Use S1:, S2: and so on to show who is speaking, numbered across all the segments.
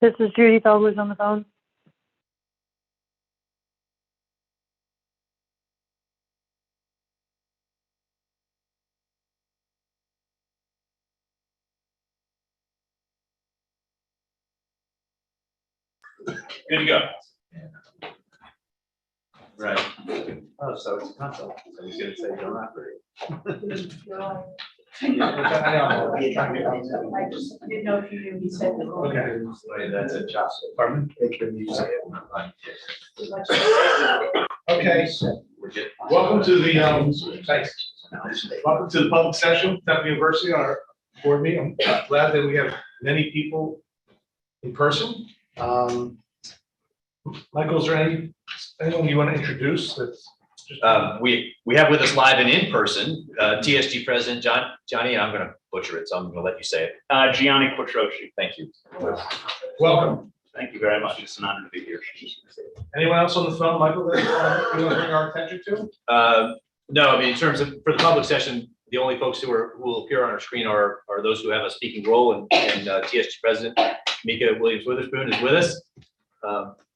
S1: This is Judy Feldwood on the phone.
S2: Good to go.
S3: Right. Oh, so it's a console. So he's gonna say don't operate.
S4: I just didn't know if you knew he said the wrong.
S3: Okay, so that's a job. Pardon? Make sure you say it.
S2: Okay,
S3: We're good.
S2: welcome to the thanks. Welcome to the public session, Temple University, our board meeting. I'm glad that we have many people in person. Michael, is there anyone you want to introduce? That's
S5: We have with us live and in person, TSG President Johnny, and I'm going to butcher it, so I'm going to let you say it.
S6: Gianni Quattrochi.
S5: Thank you.
S2: welcome.
S6: Thank you very much. It's an honor to be here.
S2: Anyone else on the phone, Michael, that you want to bring our attention to?
S5: No, I mean, in terms of, for the public session, the only folks who will appear on our screen are those who have a speaking role, and TSG President Mika Williams-Witherspoon is with us.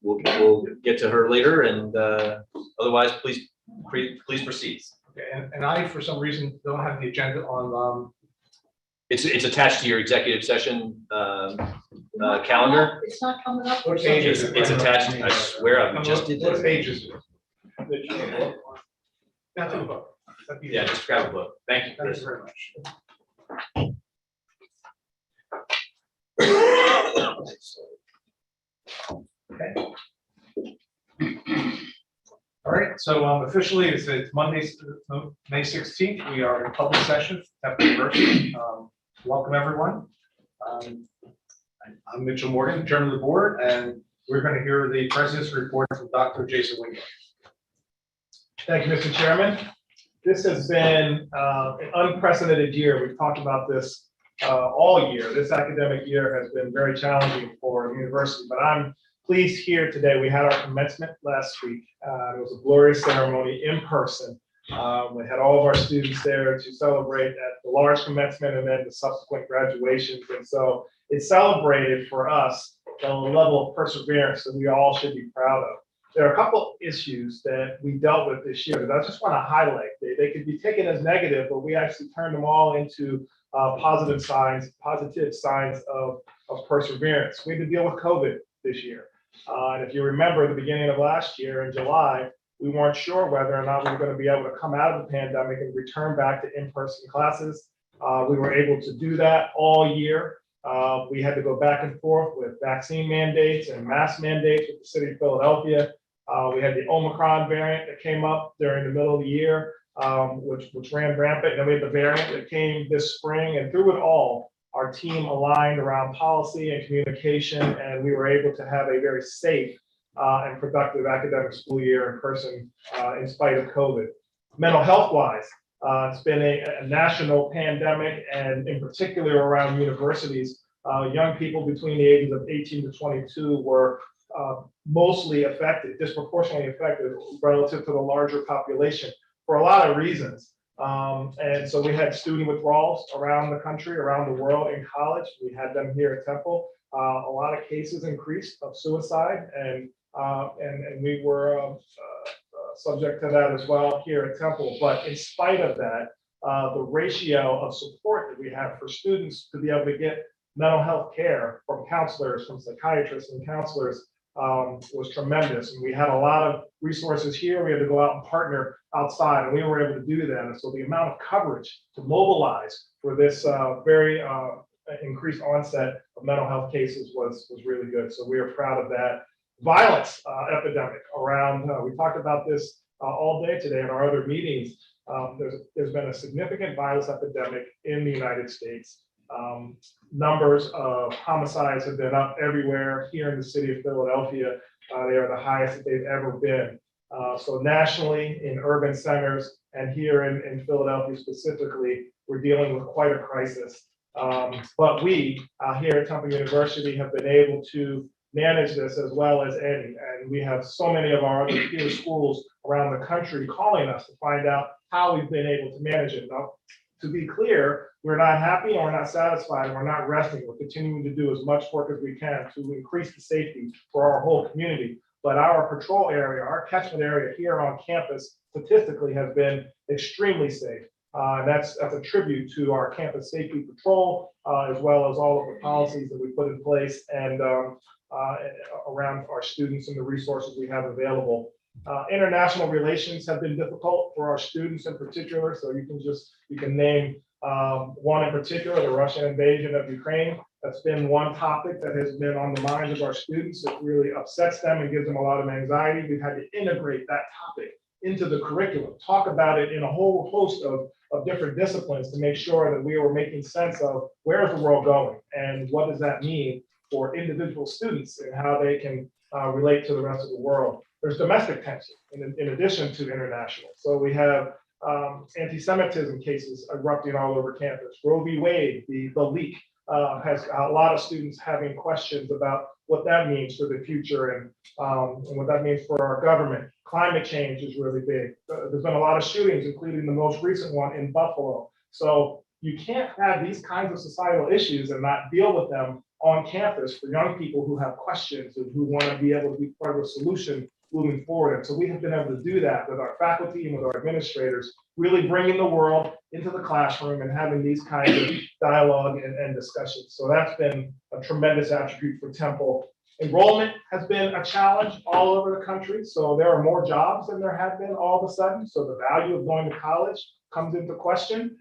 S5: We'll get to her later, and otherwise, please proceed.
S2: Okay, and I, for some reason, don't have the agenda on.
S5: It's attached to your executive session calendar.
S4: It's not coming up.
S2: What page is it?
S5: It's attached. I swear, I just did
S2: What
S5: this.
S2: page is it? Not to the book.
S5: Yeah, just grab a book. Thank you,
S2: Thank
S5: Chris.
S2: you very much. Okay. All right, so officially it's Monday, May 16th. We are in public session, Temple University. Welcome, everyone. I'm Mitchell Morgan, Chairman of the board, and we're going to hear the president's report from Dr. Jason Wingate.
S7: Thank you, Mr. Chairman. This has been an unprecedented year. We've talked about this all year. This academic year has been very challenging for the university, but I'm pleased here today. We had our commencement last week. It was a glorious ceremony in person. We had all of our students there to celebrate at the large commencement and then the subsequent graduations. And so it celebrated for us the level of perseverance that we all should be proud of. There are a couple issues that we dealt with this year that I just want to highlight. They could be taken as negative, but we actually turned them all into positive signs of perseverance. We had to deal with COVID this year. And if you remember the beginning of last year in July, we weren't sure whether or not we were going to be able to come out of the pandemic and return back to in-person classes. We were able to do that all year. We had to go back and forth with vaccine mandates and mask mandates with the city of Philadelphia. We had the Omicron variant that came up during the middle of the year, which ran rampant. And then we had the variant that came this spring, and through it all, our team aligned around policy and communication, and we were able to have a very safe and productive academic school year in person in spite of COVID. Mental health wise, it's been a national pandemic, and in particular around universities, young people between the ages of 18 to 22 were mostly affected, disproportionately affected relative to the larger population for a lot of reasons. And so we had student withdrawals around the country, around the world in college. We had them here at Temple. A lot of cases increased of suicide, and we were subject to that as well here at Temple. But in spite of that, the ratio of support that we have for students to be able to get mental health care from counselors, from psychiatrists and counselors was tremendous. And we had a lot of resources here. We had to go out and partner outside, and we were able to do that. And so the amount of coverage to mobilize for this very increased onset of mental health cases was really good. So we are proud of that. Violence epidemic around, we talked about this all day today in our other meetings. There's been a significant violence epidemic in the United States. Numbers of homicides have been up everywhere. Here in the city of Philadelphia, they are the highest that they've ever been. So nationally, in urban centers, and here in Philadelphia specifically, we're dealing with quite a crisis. But we here at Temple University have been able to manage this as well as any. And we have so many of our other peer schools around the country calling us to find out how we've been able to manage it. Now, to be clear, we're not happy and we're not satisfied, and we're not resting. We're continuing to do as much work as we can to increase the safety for our whole community. But our patrol area, our catchment area here on campus statistically has been extremely safe. That's a tribute to our campus safety patrol, as well as all of the policies that we put in place and around our students and the resources we have available. International relations have been difficult for our students in particular. So you can name one in particular, the Russian invasion of Ukraine. That's been one topic that has been on the minds of our students. It really upsets them and gives them a lot of anxiety. We've had to integrate that topic into the curriculum, talk about it in a whole host of different disciplines to make sure that we are making sense of where is the world going and what does that mean for individual students and how they can relate to the rest of the world. There's domestic tension in addition to international. So we have anti-Semitism cases erupting all over campus. Roe v. Wade, the leak, has a lot of students having questions about what that means for the future and what that means for our government. Climate change is really big. There's been a lot of shootings, including the most recent one in Buffalo. So you can't have these kinds of societal issues and not deal with them on campus for young people who have questions and who want to be able to be part of a solution moving forward. And so we have been able to do that with our faculty and with our administrators, really bringing the world into the classroom and having these kinds of dialogue and discussions. So that's been a tremendous attribute for Temple. Enrollment has been a challenge all over the country. So there are more jobs than there have been all of a sudden. So the value of going to college comes into question.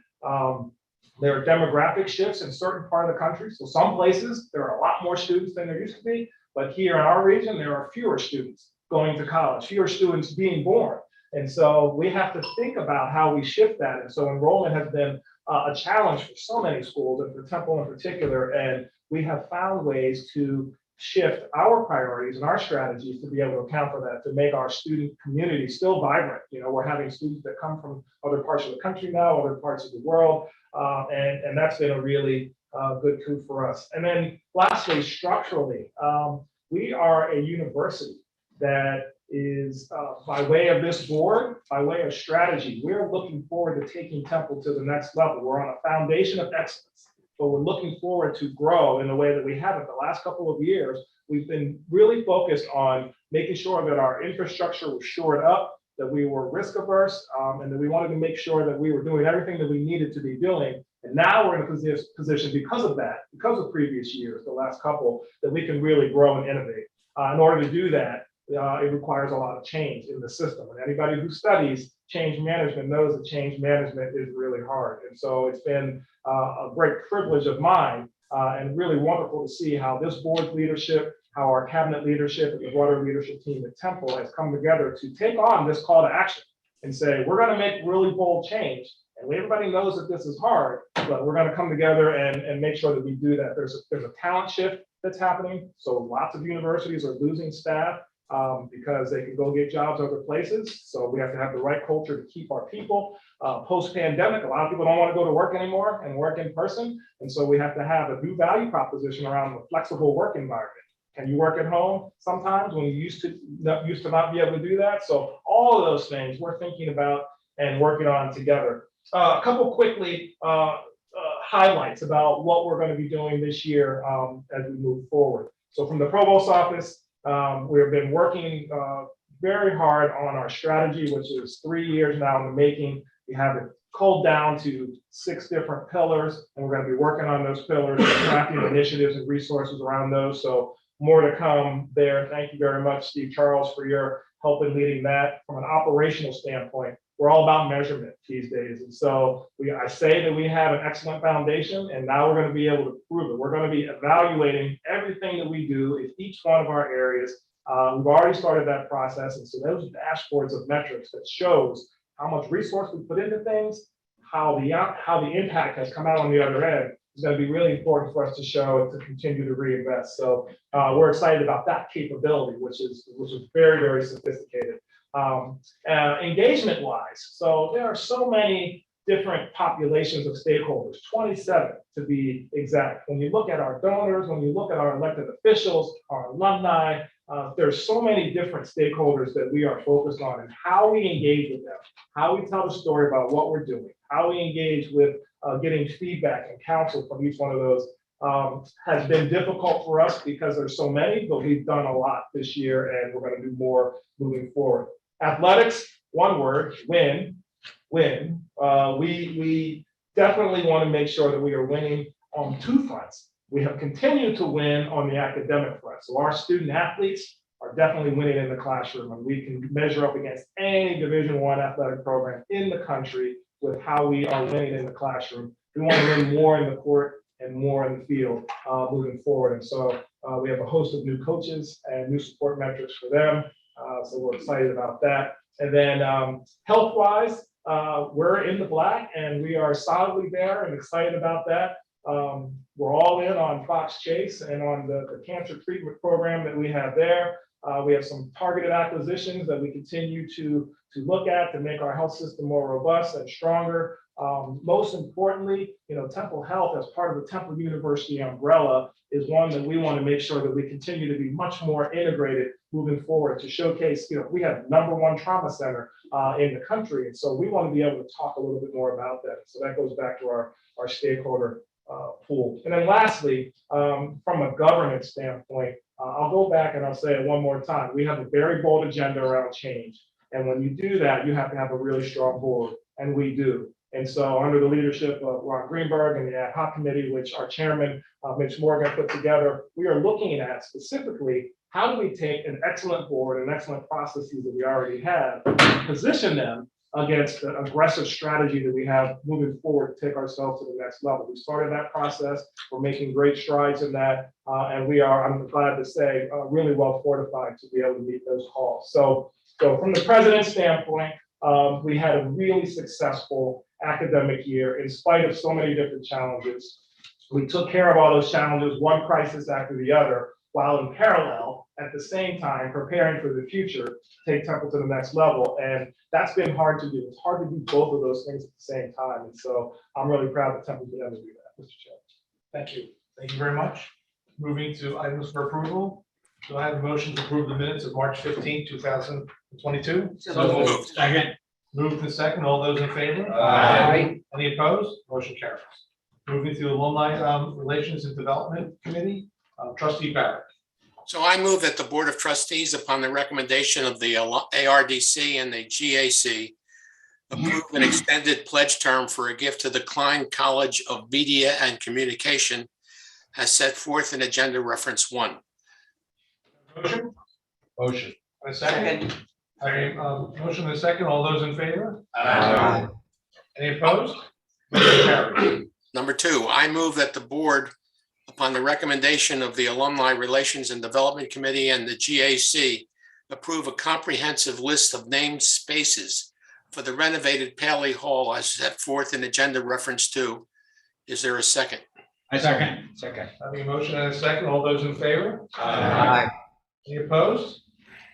S7: There are demographic shifts in certain part of the country. So some places there are a lot more students than there used to be, but here in our region, there are fewer students going to college, fewer students being born. And so we have to think about how we shift that. And so enrollment has been a challenge for so many schools and for Temple in particular. And we have found ways to shift our priorities and our strategies to be able to account for that, to make our student community still vibrant. You know, we're having students that come from other parts of the country now, other parts of the world. And that's been a really good coup for us. And then lastly, structurally, we are a university that is by way of this board, by way of strategy, we're looking forward to taking Temple to the next level. We're on a foundation of excellence, but we're looking forward to grow in the way that we haven't. The last couple of years, we've been really focused on making sure that our infrastructure was shored up, that we were risk averse, and that we wanted to make sure that we were doing everything that we needed to be doing. And now we're in a position because of that, because of previous years, the last couple, that we can really grow and innovate. In order to do that, it requires a lot of change in the system. And anybody who studies change management knows that change management is really hard. And so it's been a great privilege of mine and really wonderful to see how this board's leadership, how our cabinet leadership and the broader leadership team at Temple has come together to take on this call to action and say, we're going to make really bold change. And everybody knows that this is hard, but we're going to come together and make sure that we do that. There's a talent shift that's happening. So lots of universities are losing staff because they can go get jobs other places. So we have to have the right culture to keep our people. Post-pandemic, a lot of people don't want to go to work anymore and work in person. And so we have to have a new value proposition around the flexible work environment. Can you work at home sometimes when you used to not be able to do that? So all of those things we're thinking about and working on together. A couple quickly highlights about what we're going to be doing this year as we move forward. So from the Provost's office, we have been working very hard on our strategy, which is 3 years now in the making. We have it culled down to 6 different pillars, and we're going to be working on those pillars, tracking initiatives and resources around those. So more to come there. Thank you very much, Steve Charles, for your help in leading that. From an operational standpoint, we're all about measurement these days. And so I say that we have an excellent foundation, and now we're going to be able to prove it. We're going to be evaluating everything that we do in each one of our areas. We've already started that process. And so those dashboards of metrics that shows how much resource we put into things, how the impact has come out on the other end is going to be really important for us to show and to continue to reinvest. So we're excited about that capability, which is very, very sophisticated. Engagement wise, so there are so many different populations of stakeholders, 27 to be exact. When you look at our donors, when you look at our elected officials, our alumni, there's so many different stakeholders that we are focused on and how we engage with them, how we tell the story about what we're doing, how we engage with getting feedback and counsel from each one of those has been difficult for us because there's so many, but we've done a lot this year and we're going to do more moving forward. Athletics, one word, win, win. We definitely want to make sure that we are winning on two fronts. We have continued to win on the academic front. So our student athletes are definitely winning in the classroom, and we can measure up against any Division I athletic program in the country with how we are winning in the classroom. We want to win more in the court and more in the field moving forward. And so we have a host of new coaches and new support metrics for them. So we're excited about that. And then health-wise, we're in the black and we are solidly there and excited about that. We're all in on Fox Chase and on the cancer treatment program that we have there. We have some targeted acquisitions that we continue to look at to make our health system more robust and stronger. Most importantly, Temple Health as part of the Temple University umbrella is one that we want to make sure that we continue to be much more integrated moving forward to showcase, we have #1 trauma center in the country. And so we want to be able to talk a little bit more about that. So that goes back to our stakeholder pool. And then lastly, from a governance standpoint, I'll go back and I'll say it one more time. We have a very bold agenda around change. And when you do that, you have to have a really strong board, and we do. And so under the leadership of Ron Greenberg and the ad hoc committee, which our chairman, Mitch Morgan, put together, we are looking at specifically how do we take an excellent board and excellent processes that we already have, position them against the aggressive strategy that we have moving forward to take ourselves to the next level. We started that process. We're making great strides in that. And we are, I'm glad to say, really well fortified to be able to meet those calls. So from the president's standpoint, we had a really successful academic year in spite of so many different challenges. We took care of all those challenges, one crisis after the other, while in parallel, at the same time, preparing for the future, take Temple to the next level. And that's been hard to do. It's hard to do both of those things at the same time. And so I'm really proud that Temple's been able to do that, Mr. Chair.
S2: Thank you. Thank you very much. Moving to items for approval. Do I have a motion to approve the minutes of March 15, 2022?
S6: So moved.
S2: Second. Moved and second. All those in favor?
S6: Aye.
S2: Any opposed? Motion carries. Moving to Alumni Relations and Development Committee, Trustee Barrett.
S8: So I move that the Board of Trustees, upon the recommendation of the ARDC and the GAC, approve an extended pledge term for a gift to the Klein College of Media and Communication as set forth in Agenda Reference 1.
S2: Motion? Motion. A second? Motion and a second. All those in favor?
S6: Aye.
S2: Any opposed? Motion carries.
S8: Number 2, I move that the board, upon the recommendation of the Alumni Relations and Development Committee and the GAC, approve a comprehensive list of named spaces for the renovated Paley Hall as set forth in Agenda Reference 2. Is there a second?
S6: I second. Second.
S2: Having a motion and a second. All those in favor?
S6: Aye.
S2: Any opposed?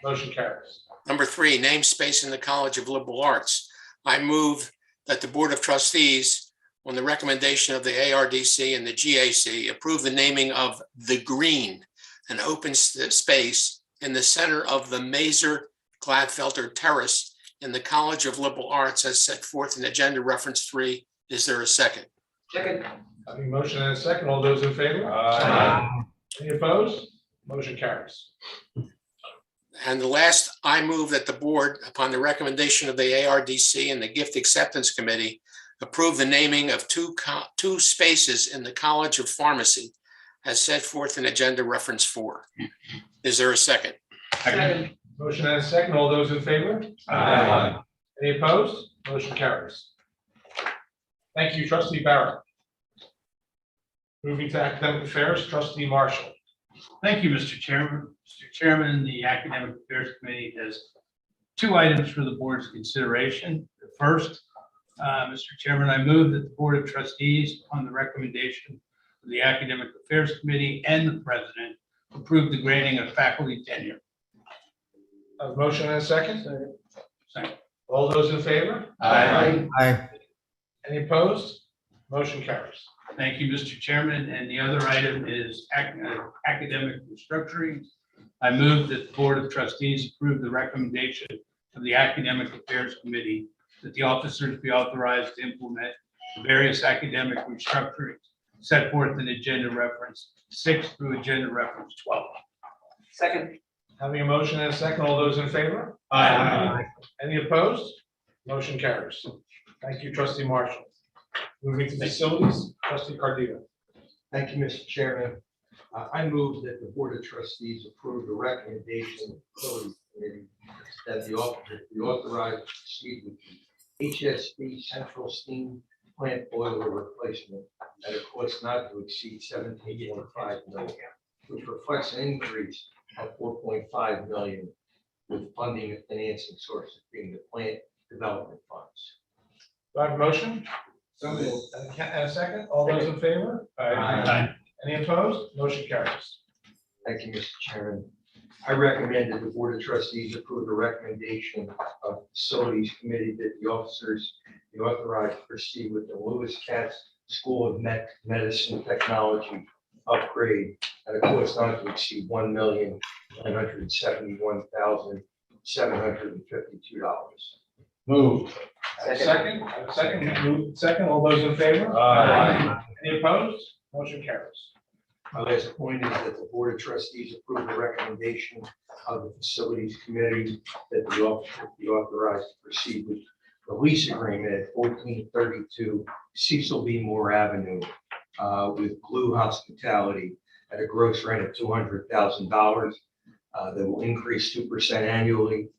S2: Motion carries.
S8: Number 3, name space in the College of Liberal Arts. I move that the Board of Trustees, on the recommendation of the ARDC and the GAC, approve the naming of The Green, an open space in the center of the Mazer Gladfelter Terrace in the College of Liberal Arts as set forth in Agenda Reference 3. Is there a second?
S6: Second.
S2: Having a motion and a second. All those in favor?
S6: Aye.
S2: Any opposed? Motion carries.
S8: And the last, I move that the board, upon the recommendation of the ARDC and the Gift Acceptance Committee, approve the naming of two spaces in the College of Pharmacy as set forth in Agenda Reference 4. Is there a second?
S6: Second.
S2: Motion and a second. All those in favor?
S6: Aye.
S2: Any opposed? Motion carries. Thank you, Trustee Barrett. Moving to Academic Affairs, Trustee Marshall.
S9: Thank you, Mr. Chairman. Mr. Chairman, the Academic Affairs Committee has 2 items for the board's consideration. The first, Mr. Chairman, I move that the Board of Trustees, on the recommendation of the Academic Affairs Committee and the President, approve the granting of faculty tenure.
S2: A motion and a second.
S9: Second.
S2: All those in favor?
S6: Aye.
S2: Any opposed? Motion carries.
S9: Thank you, Mr. Chairman. And the other item is academic restructuring. I move that the Board of Trustees approve the recommendation of the Academic Affairs Committee that the officers be authorized to implement various academic restructuring set forth in agenda reference 6 through agenda reference 12.
S6: Second.
S2: Having a motion and a second, all those in favor?
S9: Aye.
S2: Any opposed? Motion carries. Thank you, trustee Marshall. Moving to facilities, trustee Cardino.
S10: Thank you, Mr. Chairman. I move that the Board of Trustees approve the recommendation of the Facilities Committee that the officer be authorized to proceed with the HSB Central Steam Plant Boiler Replacement at a cost not to exceed $17.5 million, which reflects an increase of $4.5 million, with funding and financing sources being the plant development funds.
S2: Do I have a motion?
S6: So moved.
S2: And a second, all those in favor?
S9: Aye.
S2: Any opposed? Motion carries.
S10: Thank you, Mr. Chairman. I recommend that the Board of Trustees approve the recommendation of the Facilities Committee that the officers be authorized to proceed with the Lewis Katz School of Medicine Technology upgrade at a cost not to exceed $1,971,752.
S6: Move.
S2: Second, second, all those in favor?
S6: Aye.
S2: Any opposed? Motion carries.
S10: My last point is that the Board of Trustees approve the recommendation of the Facilities Committee that the officer be authorized to proceed with the lease agreement at 1432 Cecil B. Moore Avenue with Blue Hospitality at a gross rent of $200,000 that will increase 2% annually.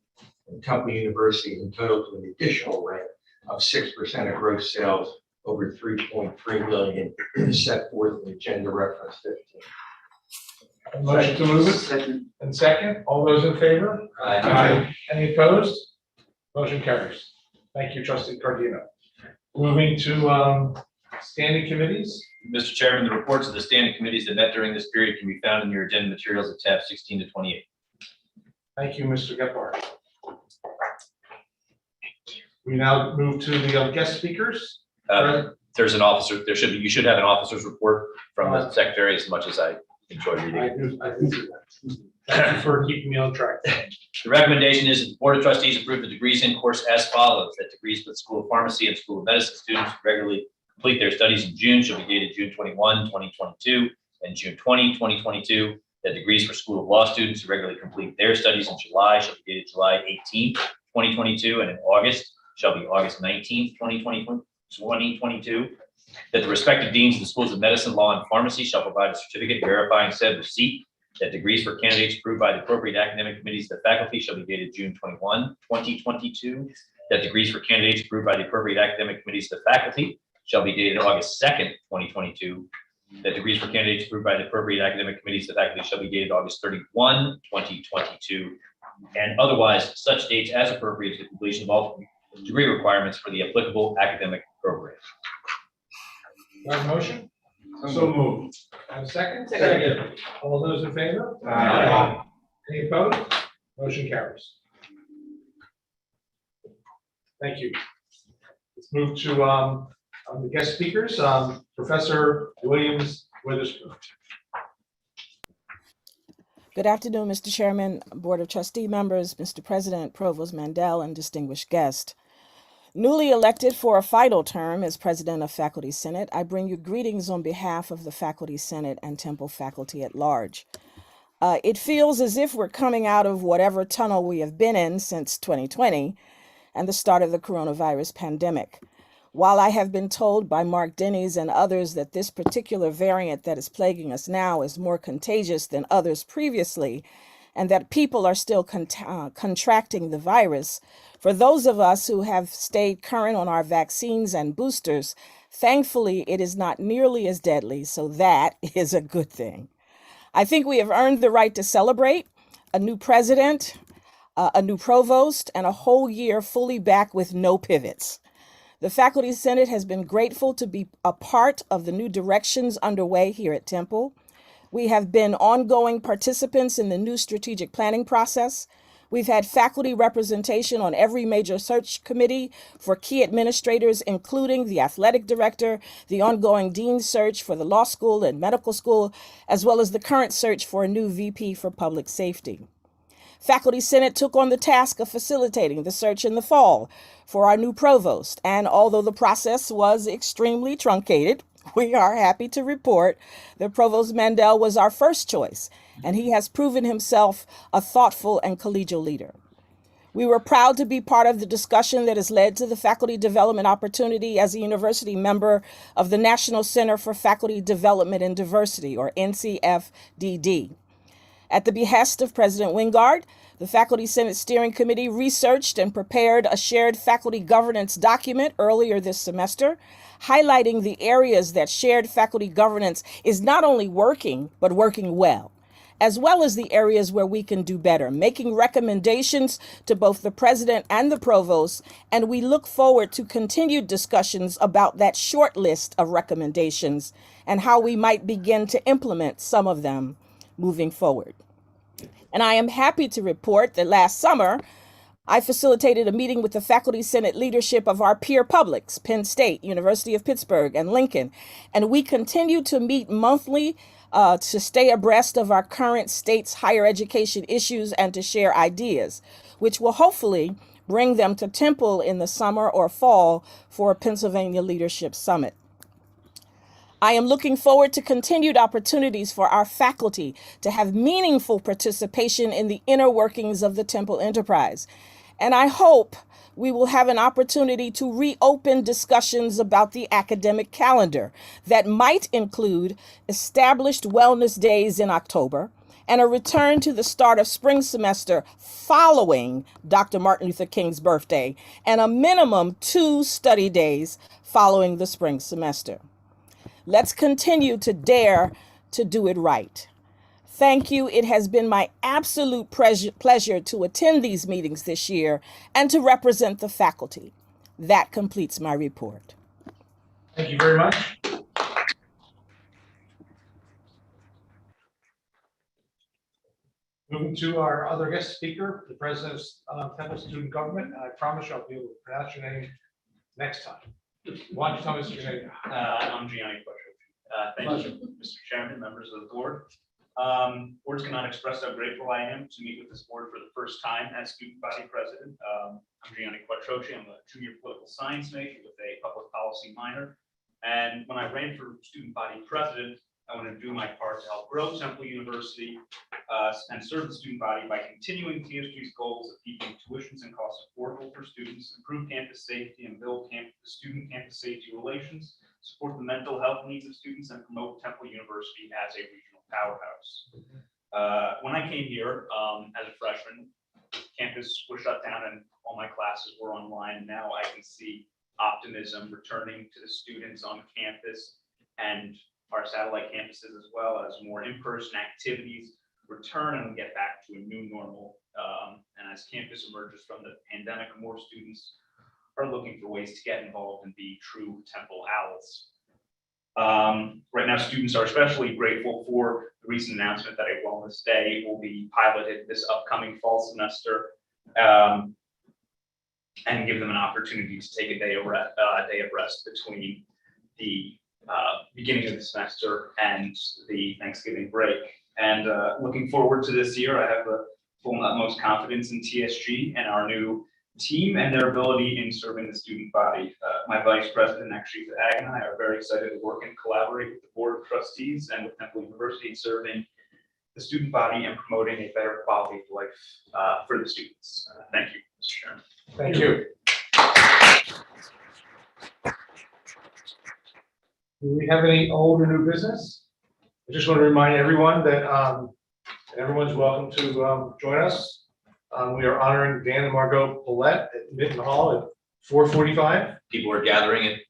S10: And Temple University is entitled to an additional rent of 6% of gross sales over $3.3 million set forth in agenda reference 15.
S2: Motion to move it,
S6: Second.
S2: and second, all those in favor? Any opposed? Motion carries. Thank you, trustee Cardino. Moving to standing committees.
S5: Mr. Chairman, the reports of the standing committees that met during this period can be found in your agenda materials at tab 16 to 28.
S2: Thank you, Mr. Gephardt. We now move to the guest speakers.
S5: There's an officer, you should have an officer's report from the secretary, as much as I enjoy reading it.
S2: Thank you for keeping me on track.
S5: The recommendation is that the Board of Trustees approve the degrees in course as follows: that degrees for the School of Pharmacy and School of Medicine students who regularly complete their studies in June shall be dated June 21, 2022, and June 20, 2022. That degrees for School of Law students who regularly complete their studies in July shall be dated July 18, 2022, and in August shall be August 19, 2022. That the respective deans of the schools of medicine, law, and pharmacy shall provide a certificate verifying said receipt. That degrees for candidates approved by the appropriate academic committees of the faculty shall be dated June 21, 2022. That degrees for candidates approved by the appropriate academic committees of the faculty shall be dated August 2nd, 2022. That degrees for candidates approved by the appropriate academic committees of the faculty shall be dated August 31, 2022. And otherwise, such dates as appropriate to the completion of all degree requirements for the applicable academic program.
S2: Do I have a motion?
S6: So moved.
S2: And a second?
S6: Second.
S2: All those in favor?
S6: Aye.
S2: Any opposed? Motion carries. Thank you. Let's move to the guest speakers. Professor Williams Witherspoon.
S11: Good afternoon, Mr. Chairman, Board of Trustee members, Mr. President, Provost Mandel, and distinguished guest. Newly elected for a final term as President of Faculty Senate, I bring you greetings on behalf of the Faculty Senate and Temple faculty at large. It feels as if we're coming out of whatever tunnel we have been in since 2020 and the start of the coronavirus pandemic. While I have been told by Mark Denny's and others that this particular variant that is plaguing us now is more contagious than others previously, and that people are still contracting the virus, for those of us who have stayed current on our vaccines and boosters, thankfully it is not nearly as deadly, so that is a good thing. I think we have earned the right to celebrate a new president, a new provost, and a whole year fully back with no pivots. The Faculty Senate has been grateful to be a part of the new directions underway here at Temple. We have been ongoing participants in the new strategic planning process. We've had faculty representation on every major search committee for key administrators, including the athletic director, the ongoing dean search for the law school and medical school, as well as the current search for a new VP for public safety. Faculty Senate took on the task of facilitating the search in the fall for our new provost, and although the process was extremely truncated, we are happy to report that Provost Mandel was our first choice, and he has proven himself a thoughtful and collegial leader. We were proud to be part of the discussion that has led to the faculty development opportunity as a university member of the National Center for Faculty Development and Diversity, or NCFDD. At the behest of President Wingard, the Faculty Senate Steering Committee researched and prepared a shared faculty governance document earlier this semester, highlighting the areas that shared faculty governance is not only working, but working well, as well as the areas where we can do better, making recommendations to both the president and the provost, and we look forward to continued discussions about that short list of recommendations and how we might begin to implement some of them moving forward. And I am happy to report that last summer, I facilitated a meeting with the Faculty Senate leadership of our peer publics, Penn State, University of Pittsburgh, and Lincoln, and we continue to meet monthly to stay abreast of our current state's higher education issues and to share ideas, which will hopefully bring them to Temple in the summer or fall for a Pennsylvania Leadership Summit. I am looking forward to continued opportunities for our faculty to have meaningful participation in the inner workings of the Temple enterprise. And I hope we will have an opportunity to reopen discussions about the academic calendar that might include established wellness days in October and a return to the start of spring semester following Dr. Martin Luther King's birthday, and a minimum 2 study days following the spring semester. Let's continue to dare to do it right. Thank you. It has been my absolute pleasure to attend these meetings this year and to represent the faculty. That completes my report.
S7: Thank you very much. Moving to our other guest speaker, the president of Temple Student Government. I promise you I'll be able to pronounce your name next time. Why don't you tell us your name?
S12: I'm Gianni Quattro. Thank you, Mr. Chairman, members of the board. Words cannot express how grateful I am to meet with this board for the first time as student body president. I'm Gianni Quattrochi. I'm a junior political science major with a public policy minor. And when I ran for student body president, I want to do my part to help grow Temple University and serve the student body by continuing TSG's goals of keeping tuitions and costs affordable for students, improve campus safety, and build student-campus safety relations, support the mental health needs of students, and promote Temple University as a regional powerhouse. When I came here as a freshman, campus was shut down and all my classes were online. And now I can see optimism returning to the students on campus and our satellite campuses, as well as more in-person activities return and get back to a new normal. And as campus emerges from the pandemic, more students are looking for ways to get involved and be true Temple owls. Right now, students are especially grateful for the recent announcement that a wellness day will be piloted this upcoming fall semester, and give them an opportunity to take a day of rest between the beginning of the semester and the Thanksgiving break. And looking forward to this year, I have the full and utmost confidence in TSG and our new team and their ability in serving the student body. My vice president, actually, Ag, and I are very excited to work and collaborate with the Board of Trustees and with Temple University in serving the student body and promoting a better quality of life for the students. Thank you, Mr. Chairman.
S7: Thank you. Do we have any old or new business? I just want to remind everyone that everyone's welcome to join us. We are honoring Dan and Margot Paulette at Minton Hall at 4:45.
S5: People are gathering at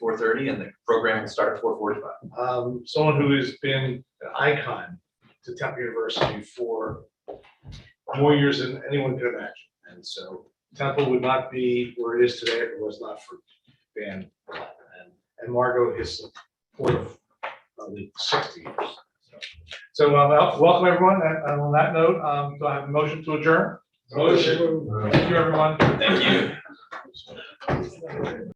S5: 4:30, and the program will start at 4:45.
S7: Someone who has been an icon to Temple University for more years than anyone could imagine. And so Temple would not be where it is today if it was not for Dan and Margot, his support of the 60 years. So welcome everyone. And on that note, do I have a motion to adjourn?
S6: Motion.
S7: Thank you, everyone.
S5: Thank you.